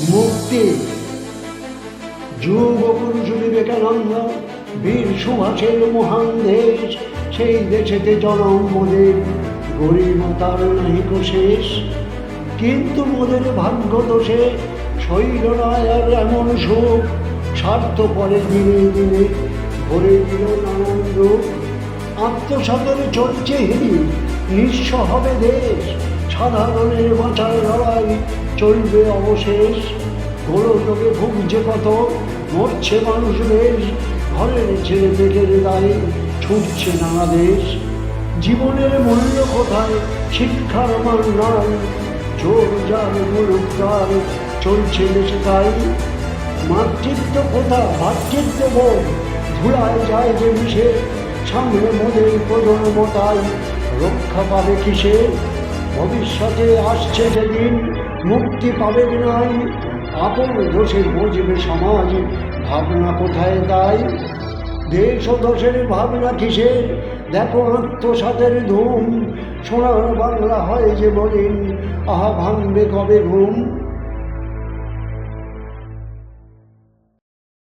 মুক্তি। যুগ পুরুষ বিবেকানন্দ, বীর সুভাষের মহান দেশ, সেই দেশেতে জনম মোদের, গরিবতার নাহিক শেষ। কিন্তু মোদের ভাগ্য দোষে শৈল নয় আর এমন সুখ, স্বার্থ পরে দিনে দিনে ভরে দিল নানান রূপ। আত্মসাতের চলছে হিরি, নিঃস্ব হবে দেশ, সাধারণের বাঁচার লড়াই চলবে অবশেষ। গোলযোগে ভুগছে কত, মরছে মানুষ বেশ, ঘরের ছেলে পেটের দায়ে ছুটছে নানা দেশ। জীবনের মূল্য কোথায়, শিক্ষার মান নাই, জোর যার মুলুক তার চলছে দেশে তাই। মাতৃত্ব কোথা, ভাতৃত্ব বোধ ধুলায় যায় যে মিশে, সামনে মোদের প্রজন্মতাই রক্ষা পাবে কিসে। ভবিষ্যতে আসছে যেদিন মুক্তি পাবে নাই, আপন দোষে বুঝবে সমাজ, ভাবনা কোথায় দায়। দেশ ও দোষের ভাবনা কিসের, দেখো আত্মসাতের ধুম, সোনার বাংলা হয় যে বলিন, আহা ভাঙবে কবে ঘুম।